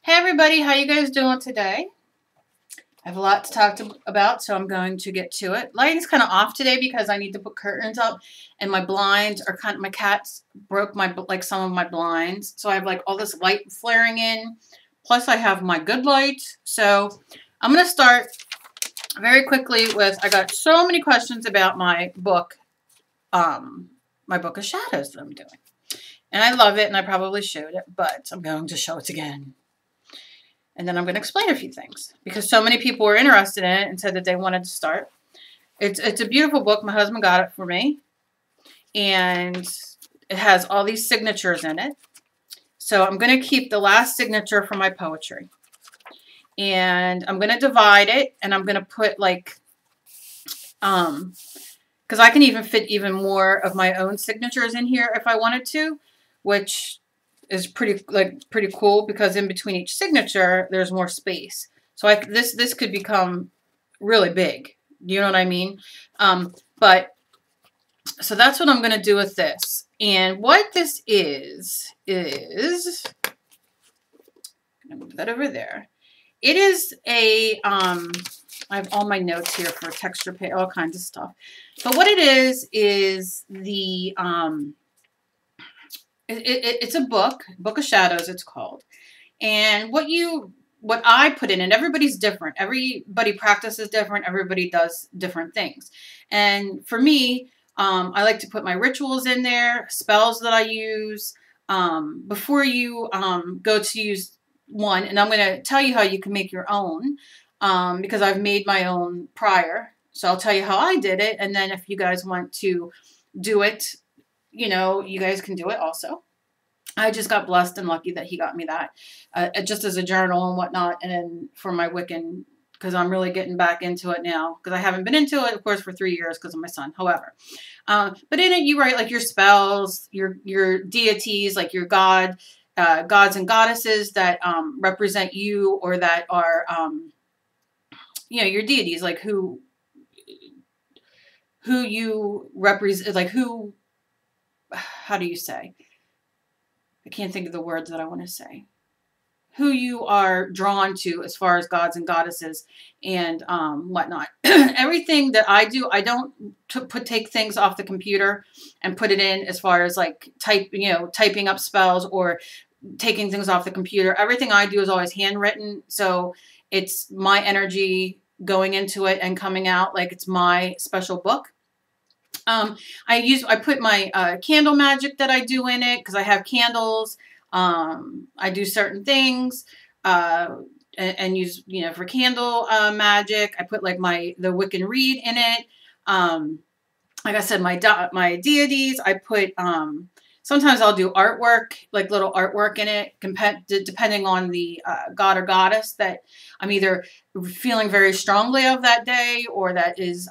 Hey everybody, how you guys doing today? I have a lot to talk about, so I'm going to get to it. Lighting's kind of off today because I need to put curtains up, and my blinds are kind of, my cats broke some of my blinds, so I have like all this light flaring in. Plus I have my good light. So I'm gonna start very quickly with, I got so many questions about my book of Shadows that I'm doing. And I love it, and I probably showed it, but I'm going to show it again. And then I'm going to explain a few things because so many people were interested in it and said that they wanted to start. It's a beautiful book. My husband got it for me. And it has all these signatures in it. So I'm going to keep the last signature for my poetry. And I'm going to divide it, and I'm going to put like, because I can even fit even more of my own signatures in here if I wanted to, which is pretty cool because in between each signature there's more space. So this could become really big. You know what I mean? But so that's what I'm going to do with this. And what this is I'm going to move that over there. It is a I have all my notes here for texture paint, all kinds of stuff. But what it is the it's a book of Shadows, it's called. And what I put in, and everybody's different. Everybody practices different. Everybody does different things. And for me, I like to put my rituals in there, spells that I use. Before you go to use one, and I'm going to tell you how you can make your own, because I've made my own prior. So I'll tell you how I did it. And then if you guys want to do it, you know, you guys can do it also. I just got blessed and lucky that he got me that, just as a journal and whatnot. And then for my Wiccan, because I'm really getting back into it now, because I haven't been into it, of course, for 3 years because of my son. However, but in it, you write like your spells, your deities, like your gods and goddesses that represent you, or that are, you know, your deities, like who you represent, like who, how do you say? I can't think of the words that I want to say. Who you are drawn to as far as gods and goddesses and whatnot. Everything that I do, I don't take things off the computer and put it in as far as like typing up spells or taking things off the computer. Everything I do is always handwritten. So it's my energy going into it and coming out like it's my special book. I put my candle magic that I do in it because I have candles. I do certain things and use, you know, for candle magic. I put like the Wiccan reed in it. Like I said, my deities. I put sometimes I'll do artwork, like little artwork in it, depending on the god or goddess that I'm either feeling very strongly of that day, or that is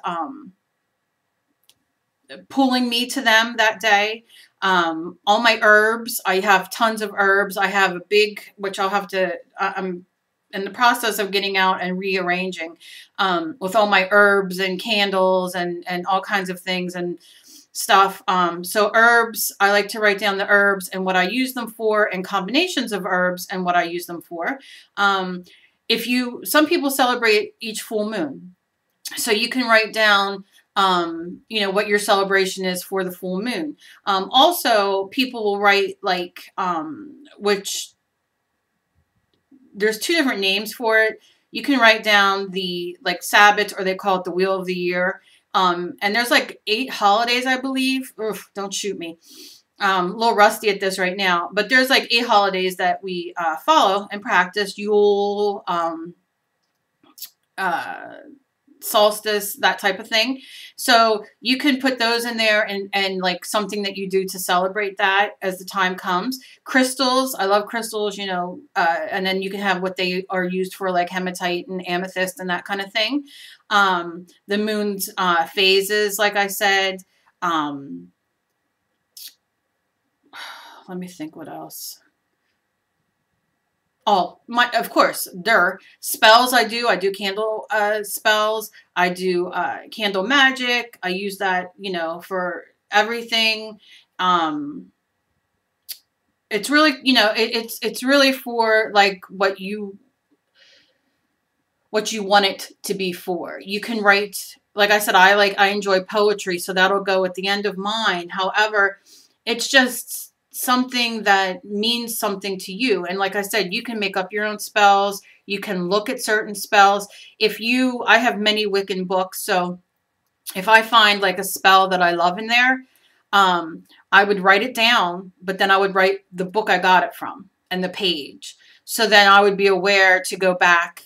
pulling me to them that day. All my herbs, I have tons of herbs. I have a big, which I'll have to, I'm in the process of getting out and rearranging with all my herbs and candles and all kinds of things and stuff. So herbs, I like to write down the herbs and what I use them for, and combinations of herbs and what I use them for. Some people celebrate each full moon. So you can write down you know, what your celebration is for the full moon. Also, people will write like, which there's 2 different names for it. You can write down the like Sabbats, or they call it the Wheel of the Year. And there's like 8 holidays, I believe. Oof, don't shoot me. A little rusty at this right now, but there's like 8 holidays that we follow and practice. Yule, solstice, that type of thing. So you can put those in there and like something that you do to celebrate that as the time comes. Crystals, I love crystals, you know, and then you can have what they are used for, like hematite and amethyst and that kind of thing. The moon's phases, like I said. Let me think what else. Oh, of course, spells I do candle spells. I do candle magic. I use that, you know, for everything. it's really, you know, it's really for like what you want it to be for. You can write, like I said, I enjoy poetry, so that'll go at the end of mine. However, it's just something that means something to you. And like I said, you can make up your own spells. You can look at certain spells. I have many Wiccan books, so if I find like a spell that I love in there, I would write it down, but then I would write the book I got it from and the page. So then I would be aware to go back,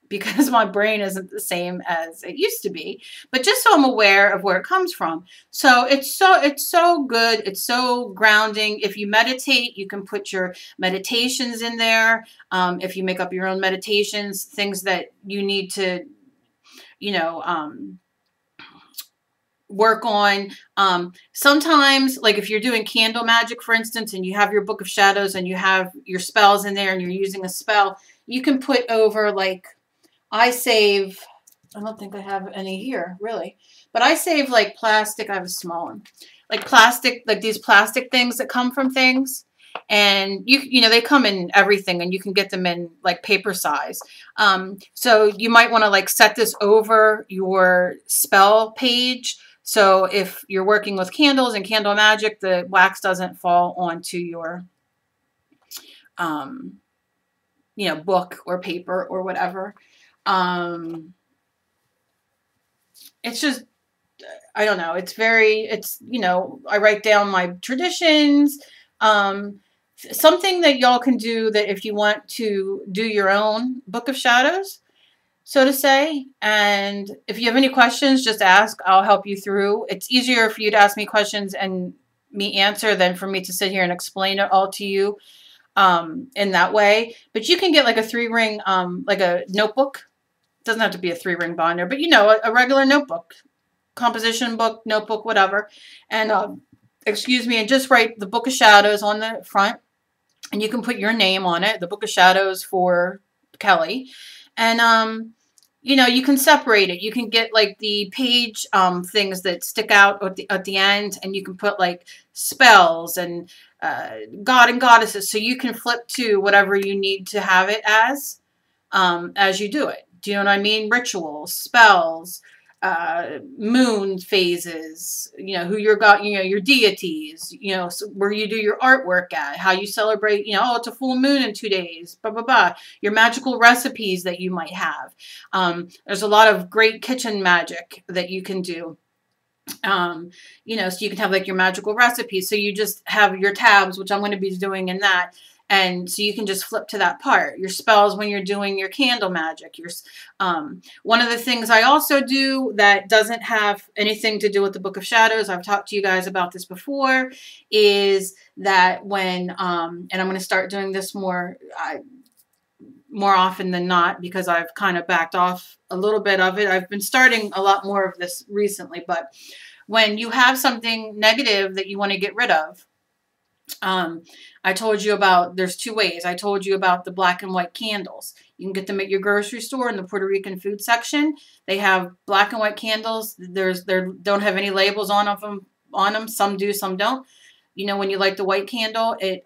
because my brain isn't the same as it used to be, but just so I'm aware of where it comes from. So it's so good. It's so grounding. If you meditate, you can put your meditations in there. If you make up your own meditations, things that you need to, you know, work on. Sometimes, like if you're doing candle magic, for instance, and you have your Book of Shadows and you have your spells in there and you're using a spell, you can put over like, I don't think I have any here, really. But I save like plastic. I have a small one. Like plastic, like these plastic things that come from things. And you know, they come in everything and you can get them in like paper size. So you might want to like set this over your spell page. So if you're working with candles and candle magic, the wax doesn't fall onto your, you know, book or paper or whatever. It's just, I don't know. You know, I write down my traditions. Something that y'all can do, that if you want to do your own Book of Shadows, so to say. And if you have any questions, just ask. I'll help you through. It's easier for you to ask me questions and me answer than for me to sit here and explain it all to you in that way. But you can get like a 3-ring, like a notebook. Doesn't have to be a 3-ring binder, but you know, a regular notebook, composition book, notebook, whatever. And excuse me, and just write the Book of Shadows on the front, and you can put your name on it, the Book of Shadows for Kelly. And you know, you can separate it. You can get like the page things that stick out at the end, and you can put like spells and God and goddesses, so you can flip to whatever you need to have it as you do it. Do you know what I mean? Rituals, spells, moon phases, you know, who you're got, you know, your deities, you know, so where you do your artwork at, how you celebrate, you know, oh, it's a full moon in 2 days, blah, blah, blah. Your magical recipes that you might have. There's a lot of great kitchen magic that you can do. You know, so you can have like your magical recipes. So you just have your tabs, which I'm going to be doing in that. And so you can just flip to that part. Your spells when you're doing your candle magic. One of the things I also do that doesn't have anything to do with the Book of Shadows, I've talked to you guys about this before, is that when, and I'm going to start doing this more often than not, because I've kind of backed off a little bit of it. I've been starting a lot more of this recently, but when you have something negative that you want to get rid of, I told you about, there's 2 ways. I told you about the black and white candles. You can get them at your grocery store in the Puerto Rican food section. They have black and white candles. They don't have any labels on them. Some do, some don't. You know, when you light the white candle, it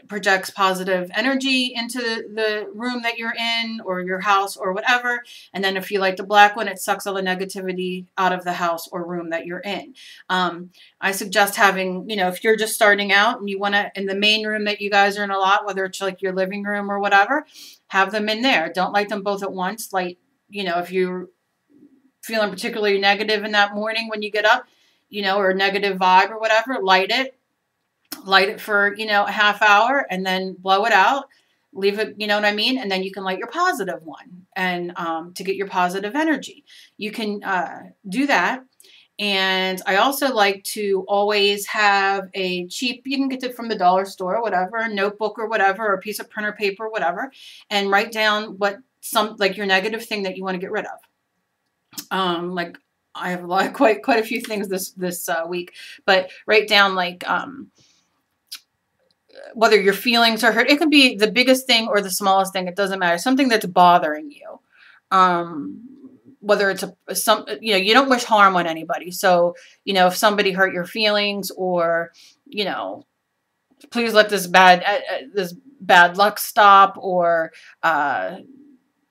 projects positive energy into the room that you're in or your house or whatever. And then if you light the black one, it sucks all the negativity out of the house or room that you're in. I suggest having, you know, if you're just starting out and you want to, in the main room that you guys are in a lot, whether it's like your living room or whatever, have them in there. Don't light them both at once. Light, you know, if you're feeling particularly negative in that morning when you get up, you know, or a negative vibe or whatever, light it for, you know, a half hour and then blow it out, leave it, you know what I mean? And then you can light your positive one and to get your positive energy. You can do that. And I also like to always have a cheap, you can get it from the dollar store or whatever, a notebook or whatever, or a piece of printer paper, whatever, and write down like your negative thing that you want to get rid of. Like I have quite a few things this week, but write down like, whether your feelings are hurt, it could be the biggest thing or the smallest thing. It doesn't matter. Something that's bothering you. Whether it's you know, you don't wish harm on anybody. So, you know, if somebody hurt your feelings or, you know, please let this bad luck stop, or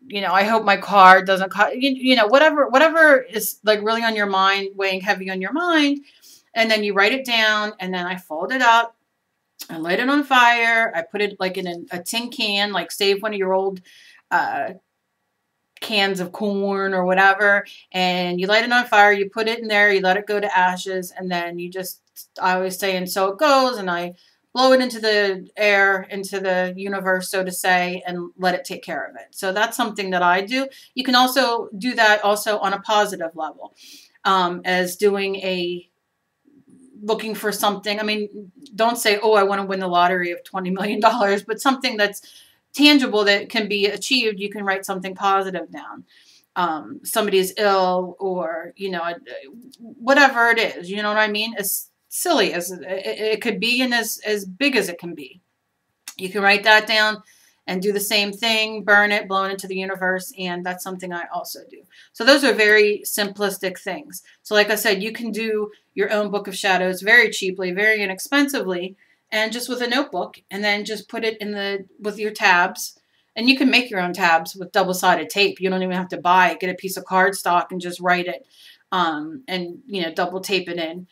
you know, I hope my car doesn't you know, whatever is like really on your mind, weighing heavy on your mind. And then you write it down, and then I fold it up, I light it on fire, I put it like in a tin can, like save one of your old cans of corn or whatever, and you light it on fire, you put it in there, you let it go to ashes, and then you just, I always say, and so it goes, and I blow it into the air, into the universe, so to say, and let it take care of it. So that's something that I do. You can also do that also on a positive level, as doing a, looking for something. I mean, don't say, oh, I want to win the lottery of $20 million, but something that's tangible that can be achieved. You can write something positive down. Somebody's ill, or, you know, whatever it is, you know what I mean? As silly as it could be, and as big as it can be. You can write that down and do the same thing, burn it, blow it into the universe, and that's something I also do. So those are very simplistic things. So like I said, you can do your own book of shadows very cheaply, very inexpensively, and just with a notebook, and then just put it in the, with your tabs. And you can make your own tabs with double-sided tape. You don't even have to buy it. Get a piece of cardstock and just write it, and, you know, double tape it in,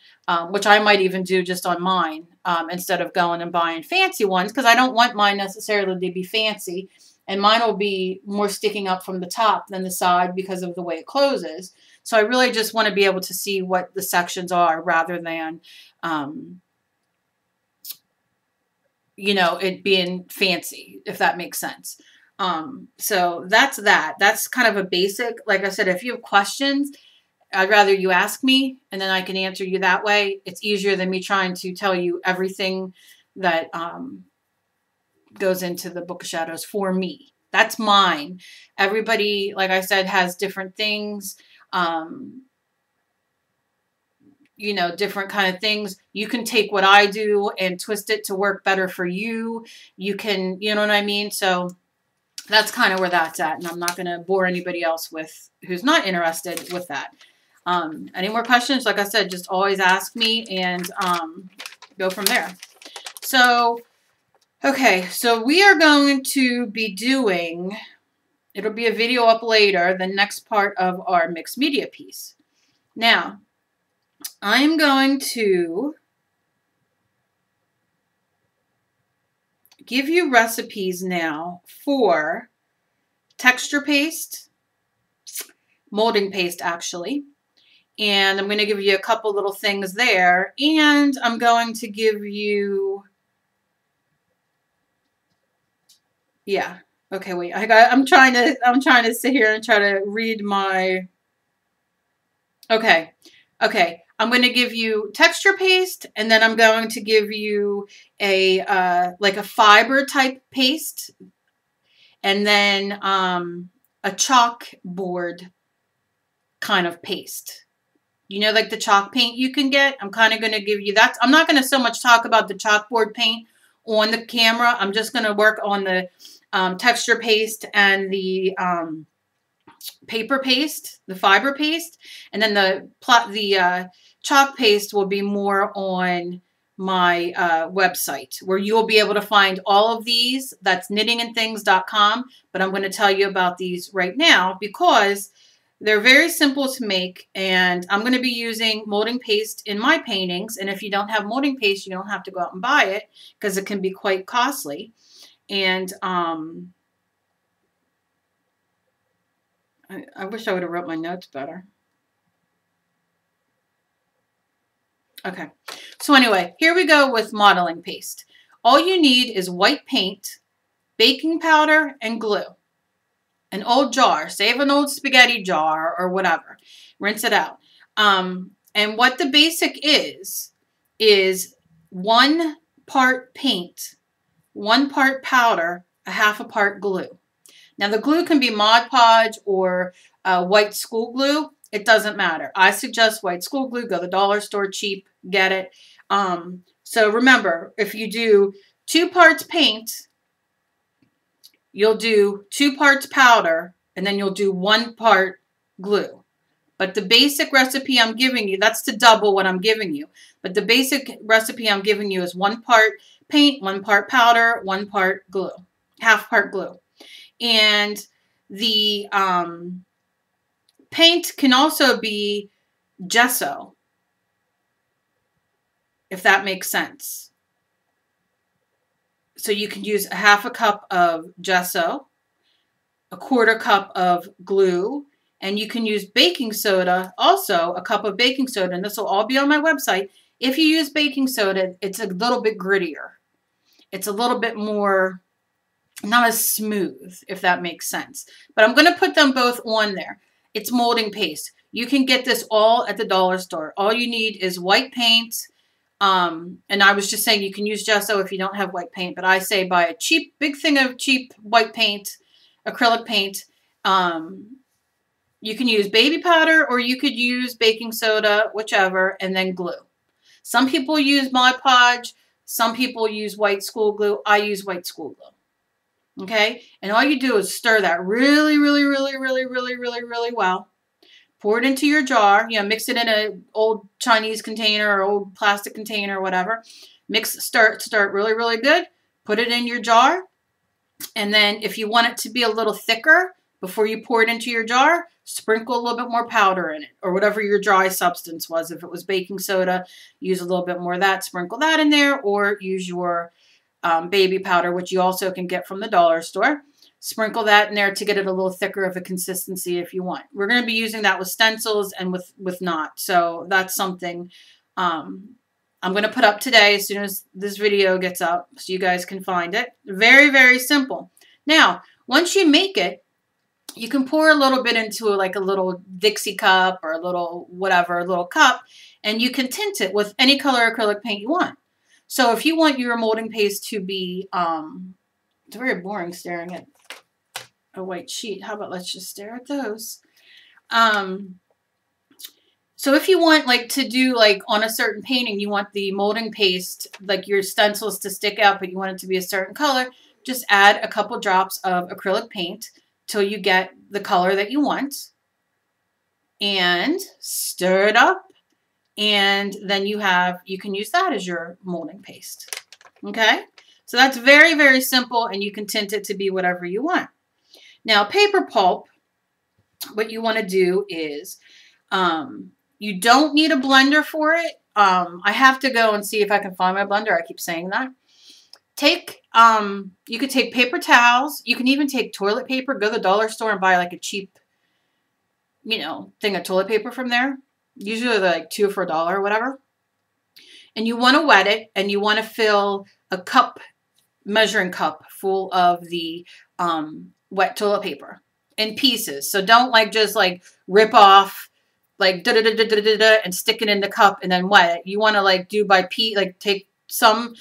which I might even do just on mine, instead of going and buying fancy ones, because I don't want mine necessarily to be fancy, and mine will be more sticking up from the top than the side because of the way it closes. So I really just want to be able to see what the sections are, rather than, you know, it being fancy, if that makes sense. So that's that. That's kind of a basic. Like I said, if you have questions, I'd rather you ask me, and then I can answer you that way. It's easier than me trying to tell you everything that goes into the Book of Shadows for me. That's mine. Everybody, like I said, has different things, you know, different kind of things. You can take what I do and twist it to work better for you. You can, you know what I mean? So that's kind of where that's at. And I'm not going to bore anybody else with, who's not interested with that. Any more questions? Like I said, just always ask me, and go from there. So, okay, so we are going to be doing, it'll be a video up later, the next part of our mixed media piece. Now, I'm going to give you recipes now for texture paste, molding paste actually, and I'm going to give you a couple little things there, and I'm going to give you, yeah, okay, wait, I'm trying to sit here and try to read my, okay, I'm going to give you texture paste, and then I'm going to give you a like a fiber type paste, and then a chalkboard kind of paste. You know, like the chalk paint you can get. I'm kind of going to give you that. I'm not going to so much talk about the chalkboard paint on the camera. I'm just going to work on the texture paste and the paper paste, the fiber paste, and then the chalk paste will be more on my website, where you'll be able to find all of these. That's knittingandthings.com, but I'm going to tell you about these right now because they're very simple to make, and I'm going to be using molding paste in my paintings. And if you don't have molding paste, you don't have to go out and buy it, because it can be quite costly. And I wish I would have wrote my notes better. Okay, so anyway, here we go with modeling paste. All you need is white paint, baking powder, and glue. An old jar, save an old spaghetti jar or whatever. Rinse it out. And what the basic is 1 part paint, 1 part powder, a half a part glue. Now the glue can be Mod Podge or white school glue. It doesn't matter. I suggest white school glue. Go to the dollar store, cheap, get it. So remember, if you do 2 parts paint, you'll do 2 parts powder, and then you'll do 1 part glue. But the basic recipe I'm giving you, that's to double what I'm giving you. But the basic recipe I'm giving you is 1 part paint, 1 part powder, 1 part glue, half part glue. And the paint can also be gesso, if that makes sense. So you can use a half a cup of gesso, a 1/4 cup of glue, and you can use baking soda, also a cup of baking soda, and this will all be on my website. If you use baking soda, it's a little bit grittier. It's a little bit more, not as smooth, if that makes sense. But I'm going to put them both on there. It's molding paste. You can get this all at the dollar store. All you need is white paint. And I was just saying you can use gesso if you don't have white paint, but I say buy a cheap, big thing of cheap white paint, acrylic paint. You can use baby powder or you could use baking soda, whichever, and then glue. Some people use Mod Podge. Some people use white school glue. I use white school glue. Okay? And all you do is stir that really, really, really, really, really, really, really well. Pour it into your jar. You know, mix it in an old Chinese container or old plastic container or whatever. Stir really, really good. Put it in your jar. And then if you want it to be a little thicker before you pour it into your jar, sprinkle a little bit more powder in it or whatever your dry substance was. If it was baking soda, use a little bit more of that. Sprinkle that in there or use your baby powder, which you also can get from the dollar store. Sprinkle that in there to get it a little thicker of a consistency if you want. We're going to be using that with stencils and with not. So that's something I'm going to put up today as soon as this video gets up so you guys can find it. Very, very simple. Now, once you make it, you can pour a little bit into like a little Dixie cup or a little whatever, a little cup, and you can tint it with any color acrylic paint you want. So if you want your molding paste to be, it's very boring staring at a white sheet. How about let's just stare at those. So if you want like to do like on a certain painting, you want the molding paste, like your stencils to stick out, but you want it to be a certain color, just add a couple drops of acrylic paint till you get the color that you want and stir it up. And then you can use that as your molding paste. Okay. So that's very, very simple and you can tint it to be whatever you want. Now, paper pulp, what you want to do is, you don't need a blender for it. I have to go and see if I can find my blender. I keep saying that. You could take paper towels. You can even take toilet paper. Go to the dollar store and buy like a cheap, thing of toilet paper from there. Usually they're like 2 for $1 or whatever. And you want to wet it and you want to fill a measuring cup full of the, wet toilet paper in pieces. So don't just rip off and stick it in the cup and then wet it. You want to do by take some,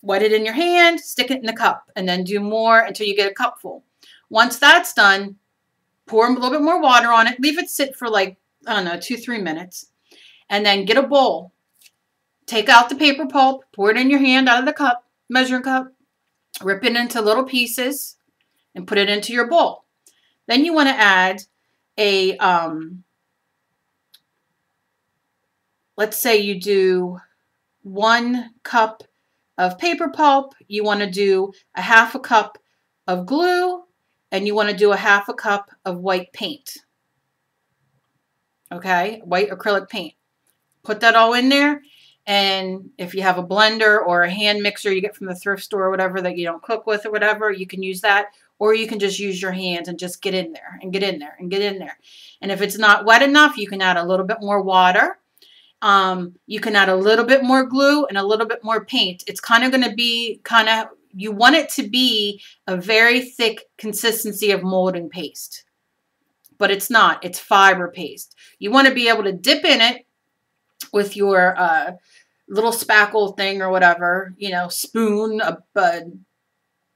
wet it in your hand, stick it in the cup, and then do more until you get a cup full. Once that's done, pour a little bit more water on it. Leave it sit for I don't know, 2-3 minutes. And then get a bowl. Take out the paper pulp, pour it in your hand out of the cup, measuring cup, rip it into little pieces, and put it into your bowl. Then you want to add a, let's say you do 1 cup of paper pulp, you want to do a half a cup of glue, and you want to do a half a cup of white paint. Okay, white acrylic paint. Put that all in there, and if you have a blender or a hand mixer you get from the thrift store or whatever that you don't cook with or whatever, you can use that, or you can just use your hands and just get in there and get in there and get in there. And if it's not wet enough, you can add a little bit more water. You can add a little bit more glue and a little bit more paint. It's kind of going to be you want it to be a very thick consistency of molding paste. But it's not. It's fiber paste. You want to be able to dip in it with your little spackle thing or whatever, spoon, a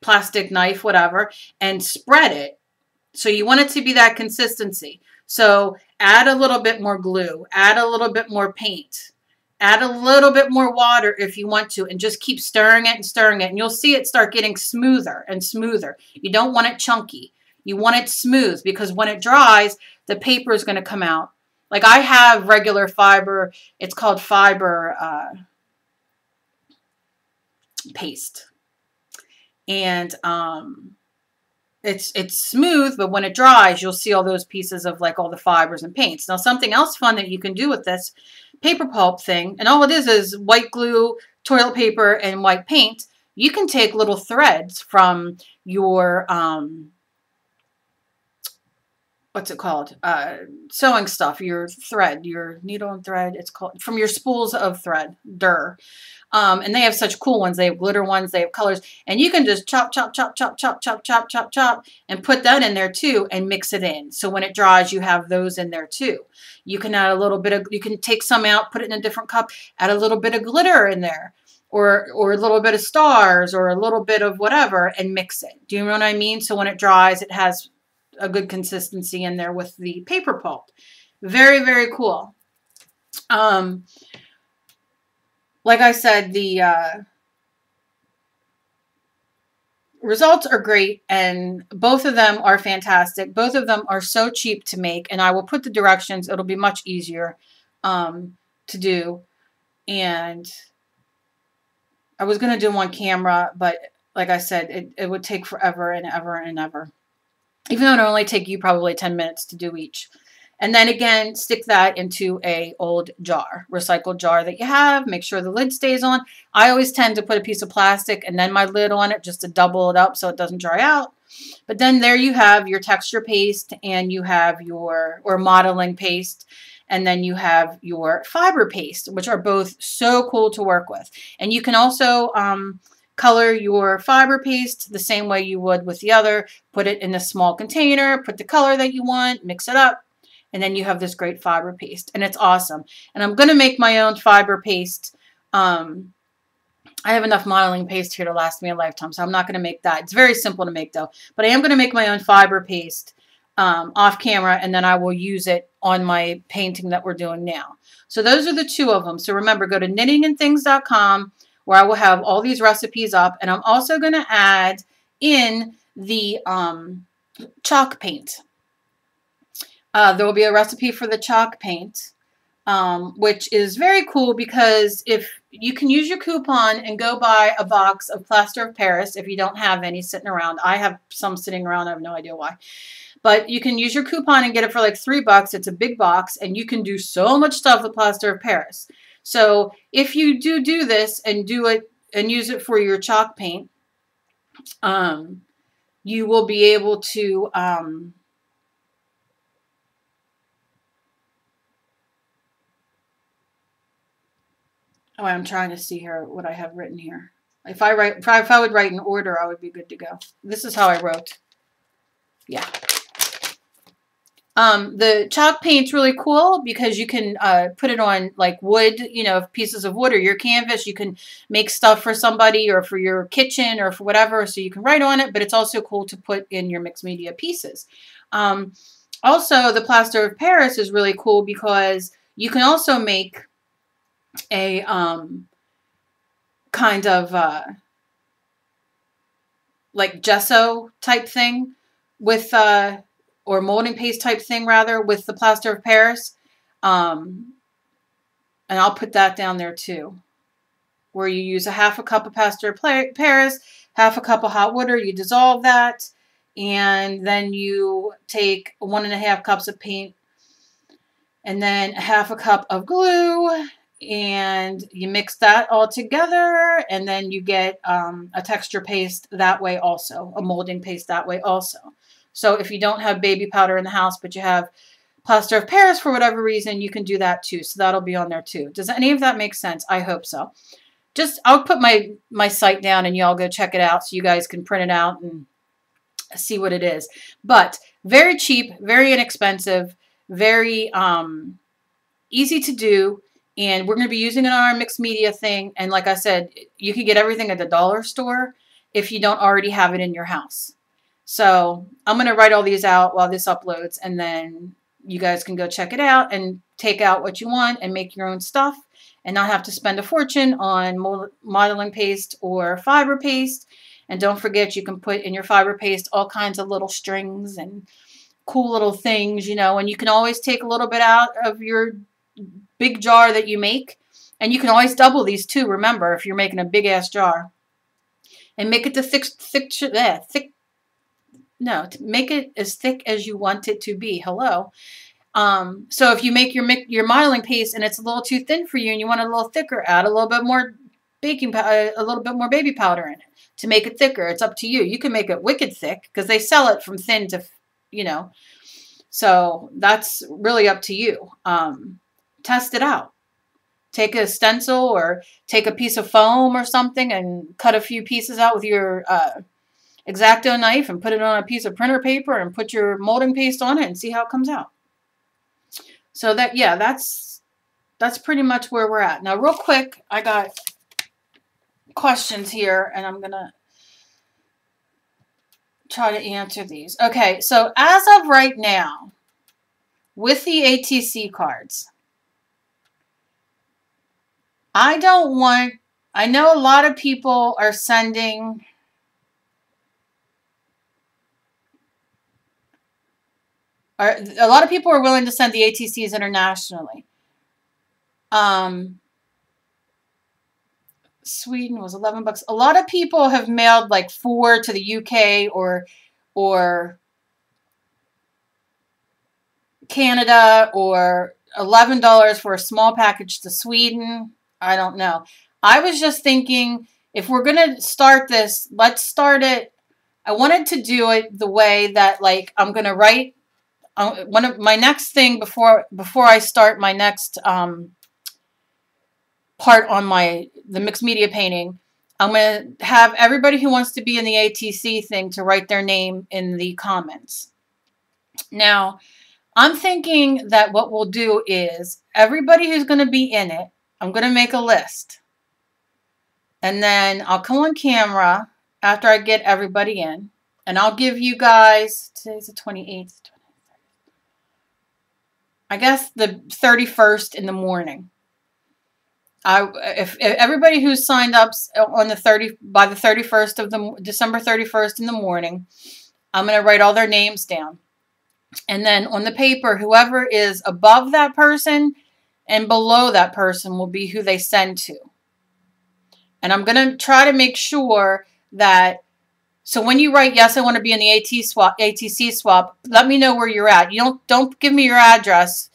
plastic knife, whatever, and spread it. So you want it to be that consistency. So add a little bit more glue, add a little bit more paint, add a little bit more water if you want to, and just keep stirring it and stirring it. And you'll see it start getting smoother and smoother. You don't want it chunky. You want it smooth because when it dries, the paper is going to come out. Like I have regular fiber. It's called fiber. paste. And it's smooth, but when it dries, you'll see all those pieces of like all the fibers and paints. Now, something else fun that you can do with this paper pulp thing, and all it is white glue, toilet paper, and white paint. You can take little threads from your what's it called? Sewing stuff, your thread, your needle and thread. It's called from your spools of thread, and they have such cool ones. They have glitter ones, they have colors, and you can just chop, chop, chop, chop, chop, chop, chop, chop, chop, and put that in there too, and mix it in. So when it dries, you have those in there too. You can add a little bit of, you can take some out, put it in a different cup, add a little bit of glitter in there, or a little bit of stars, or a little bit of whatever, and mix it. Do you know what I mean? So when it dries, it has a good consistency in there with the paper pulp. Very, very cool. Like I said, the results are great, and both of them are fantastic. Both of them are so cheap to make, and I will put the directions. It'll be much easier to do. And I was going to do them on camera, but like I said, it would take forever and ever and ever. Even though it'll only take you probably 10 minutes to do each. And then again, stick that into a old jar, recycled jar that you have. Make sure the lid stays on. I always tend to put a piece of plastic and then my lid on it just to double it up so it doesn't dry out. But then there you have your texture paste, and you have your, or modeling paste, and then you have your fiber paste, which are both so cool to work with. And you can also color your fiber paste the same way you would with the other. Put it in a small container, put the color that you want, mix it up, and then you have this great fiber paste, and it's awesome. And I'm going to make my own fiber paste. I have enough modeling paste here to last me a lifetime, so I'm not going to make that. It's very simple to make, though. But I am going to make my own fiber paste off camera, and then I will use it on my painting that we're doing now. So those are the two of them. So remember, go to knittingandthings.com, where I will have all these recipes up, and I'm also going to add in the chalk paint. There will be a recipe for the chalk paint, which is very cool because if you can use your coupon and go buy a box of plaster of Paris if you don't have any sitting around. I have some sitting around. I have no idea why. But you can use your coupon and get it for like $3. It's a big box, and you can do so much stuff with plaster of Paris. So if you do this and do it and use it for your chalk paint, you will be able to oh, I'm trying to see here what I have written here. If I would write in order, I would be good to go. This is how I wrote. Yeah. The chalk paint's really cool because you can put it on like wood, you know, pieces of wood or your canvas. You can make stuff for somebody or for your kitchen or for whatever, so you can write on it, but it's also cool to put in your mixed media pieces. Also, the plaster of Paris is really cool because you can also make a kind of like gesso type thing with or molding paste type thing rather with the plaster of Paris, and I'll put that down there too, where you use a half a cup of plaster of Paris, half a cup of hot water, you dissolve that, and then you take 1.5 cups of paint and then half a cup of glue, and you mix that all together, and then you get a texture paste that way also, a molding paste that way also. So if you don't have baby powder in the house, but you have plaster of Paris for whatever reason, you can do that too. So that'll be on there too. Does any of that make sense? I hope so. Just, I'll put my site down and y'all go check it out so you guys can print it out and see what it is. But very cheap, very inexpensive, very easy to do. And we're going to be using it on our mixed media thing. And like I said, you can get everything at the dollar store if you don't already have it in your house. So I'm going to write all these out while this uploads, and then you guys can go check it out and take out what you want and make your own stuff and not have to spend a fortune on modeling paste or fiber paste. And don't forget, you can put in your fiber paste all kinds of little strings and cool little things, you know, and you can always take a little bit out of your big jar that you make, and you can always double these too. Remember, if you're making a big ass jar. and make it the make it as thick as you want it to be. Hello. So if you make your modeling paste and it's a little too thin for you and you want it a little thicker, add a little bit more a little bit more baby powder in it to make it thicker. It's up to you. You can make it wicked thick because they sell it from thin to, you know, so that's really up to you. Test it out. Take a stencil or take a piece of foam or something and cut a few pieces out with your X-Acto knife and put it on a piece of printer paper and put your molding paste on it and see how it comes out. So that, yeah, that's pretty much where we're at. Now, real quick, I got questions here and I'm going to try to answer these. Okay, so as of right now, with the ATC cards, I know a lot of people are sending a lot of people are willing to send the ATCs internationally. Sweden was $11. A lot of people have mailed like 4 to the UK or Canada, or $11 for a small package to Sweden. I don't know. I was just thinking, if we're going to start this, let's start it. I wanted to do it the way that, like, I'm going to write one of my next thing before I start my next part on the mixed media painting. I'm going to have everybody who wants to be in the ATC thing to write their name in the comments. Now, I'm thinking that what we'll do is everybody who's going to be in it, I'm going to make a list. And then I'll come on camera after I get everybody in. And I'll give you guys, today's the 28th, I guess the 31st in the morning. If everybody who's signed up on by the 31st of December 31st in the morning, I'm going to write all their names down. And then on the paper, whoever is above that person and below that person will be who they send to. And I'm going to try to make sure that, so when you write, yes, I want to be in the ATC swap, let me know where you're at. You don't give me your address.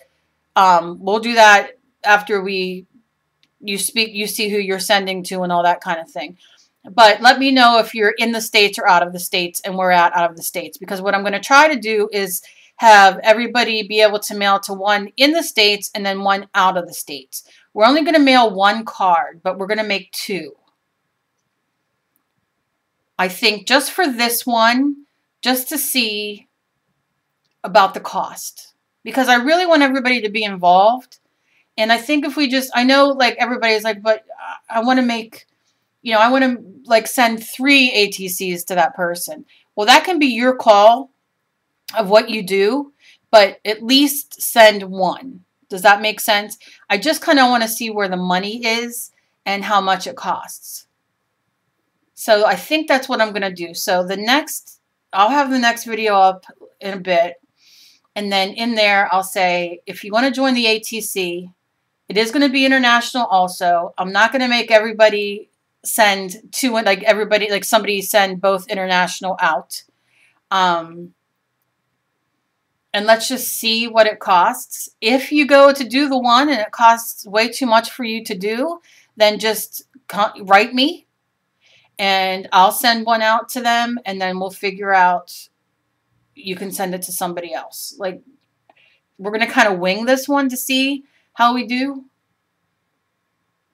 We'll do that after you see who you're sending to and all that kind of thing. But let me know if you're in the States or out of the States and we're out of the States. Because what I'm going to try to do is have everybody be able to mail to one in the States and then one out of the States. We're only going to mail 1 card, but we're going to make 2. I think just for this one, just to see about the cost. Because I really want everybody to be involved. And I think if we just, I know like everybody's like, but I want to make, I want to like send 3 ATCs to that person. Well, that can be your call of what you do, but at least send 1. Does that make sense? I just kind of want to see where the money is and how much it costs. So I think that's what I'm going to do. So I'll have the next video up in a bit. And then in there, I'll say, if you want to join the ATC, it is going to be international also. I'm not going to make everybody send 2, like somebody send both international out. And let's just see what it costs. If you go to do the one and it costs way too much for you to do, then just write me and I'll send one out to them, and then we'll figure out, you can send it to somebody else. Like, we're going to kind of wing this one to see how we do.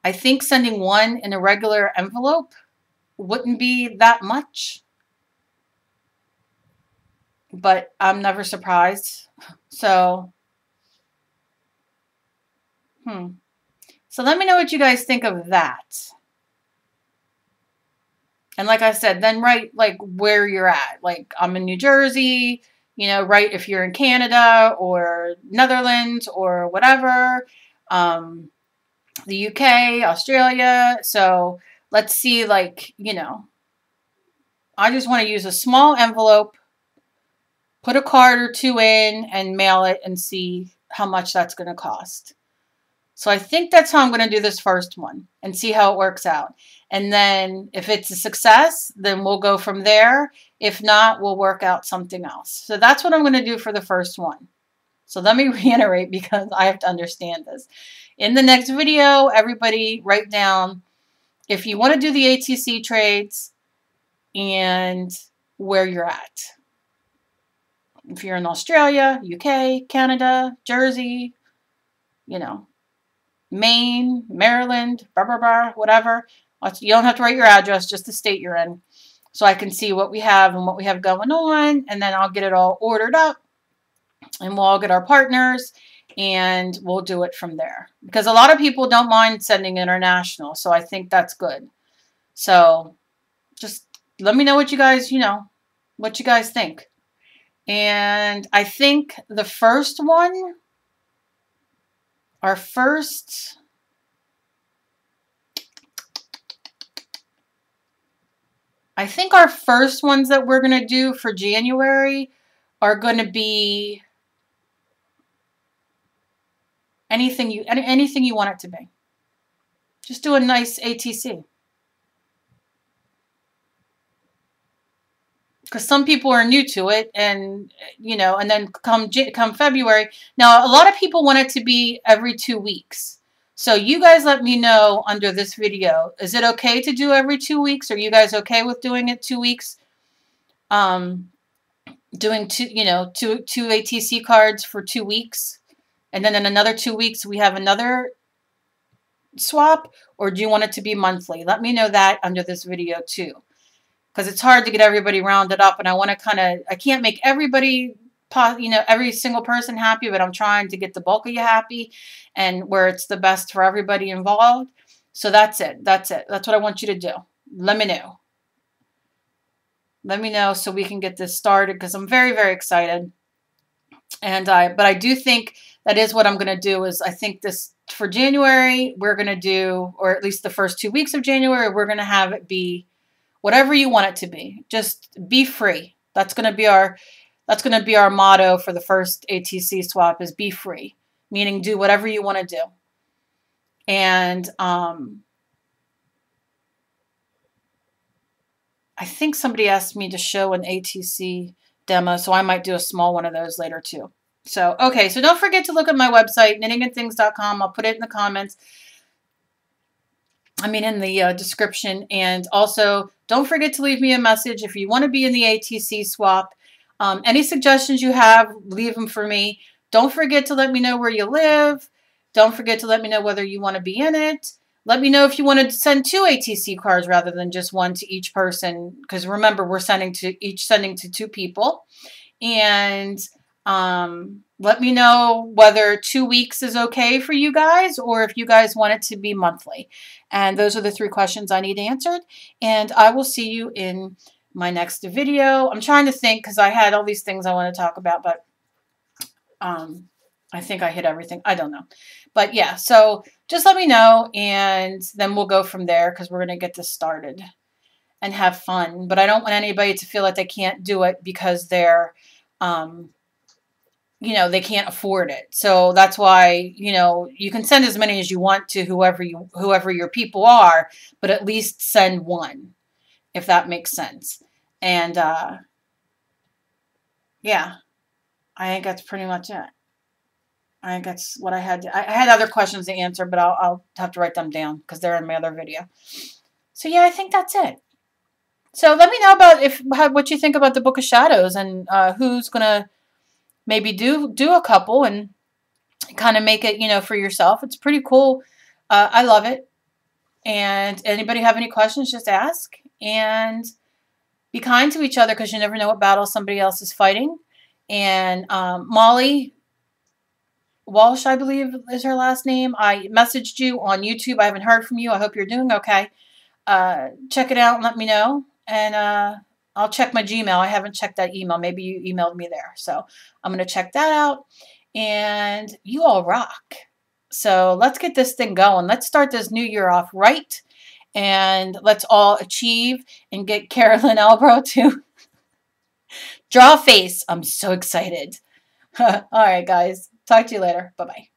I think sending 1 in a regular envelope wouldn't be that much. But I'm never surprised. So, So let me know what you guys think of that. And like I said, then write like where you're at. Like, I'm in New Jersey, write if you're in Canada or Netherlands or whatever. The UK, Australia. So let's see, like, I just want to use a small envelope, put a card or 2 in and mail it and see how much that's going to cost. So I think that's how I'm going to do this first one and see how it works out. And then if it's a success, then we'll go from there. If not, we'll work out something else. So that's what I'm going to do for the first one. So let me reiterate because I have to understand this. In the next video, everybody write down if you want to do the ATC trades and where you're at. If you're in Australia, UK, Canada, Jersey, you know, Maine, Maryland, blah, blah, blah, whatever. You don't have to write your address, just the state you're in. So I can see what we have and what we have going on. And then I'll get it all ordered up. And we'll all get our partners. And we'll do it from there. Because a lot of people don't mind sending international. So I think that's good. So just let me know what you guys, what you guys think. And I think the first one, our first... I think our first ones that we're going to do for January are going to be anything you want it to be. Just do a nice ATC. Because some people are new to it, and and then come February. Now, a lot of people want it to be every 2 weeks. So you guys let me know under this video. Is it okay to do every 2 weeks? Are you guys okay with doing it 2 weeks? Doing two ATC cards for 2 weeks, and then in another 2 weeks we have another swap, or do you want it to be monthly? Let me know that under this video too, because it's hard to get everybody rounded up, and I want to I can't make everybody, every single person happy, but I'm trying to get the bulk of you happy and where it's the best for everybody involved. So that's it. That's what I want you to do. Let me know. Let me know so we can get this started, because I'm very, very excited. And but I do think that is what I'm going to do. Is I think this for January, we're going to do, or at least the first 2 weeks of January, we're going to have it be whatever you want it to be. Just be free. That's going to be our motto for the first ATC swap, is be free, meaning do whatever you want to do. And I think somebody asked me to show an ATC demo, so I might do a small one of those later too. So, okay, so don't forget to look at my website, knittingandthings.com. I'll put it in the comments. In the description. And also, don't forget to leave me a message if you want to be in the ATC swap. Any suggestions you have, leave them for me. Don't forget to let me know where you live. Don't forget to let me know whether you want to be in it. Let me know if you want to send 2 ATC cards rather than just one to each person. Because remember, we're sending to 2 people. And let me know whether 2 weeks is okay for you guys, or if you guys want it to be monthly. And those are the 3 questions I need answered. And I will see you in my next video. I'm trying to think, because I had all these things I want to talk about, but I think I hit everything. I don't know. But yeah, so just let me know, and then we'll go from there, because we're going to get this started and have fun. But I don't want anybody to feel like they can't do it because they're, they can't afford it. So that's why, you can send as many as you want to whoever your people are, but at least send one, if that makes sense. And yeah, I think that's pretty much it. I think that's what I had. I had other questions to answer, but I'll have to write them down because they're in my other video. So yeah, I think that's it. So let me know about what you think about the Book of Shadows, and who's gonna maybe do a couple and kind of make it, for yourself. It's pretty cool. I love it. And anybody have any questions, just ask. And be kind to each other, because you never know what battle somebody else is fighting. And Molly Walsh, I believe is her last name. I messaged you on YouTube. I haven't heard from you. I hope you're doing okay. Check it out and let me know. And I'll check my Gmail. I haven't checked that email. Maybe you emailed me there. So I'm going to check that out. And you all rock. So let's get this thing going. Let's start this new year off right. And let's all achieve and get Carolyn Elbro to draw a face. I'm so excited. All right, guys. Talk to you later. Bye-bye.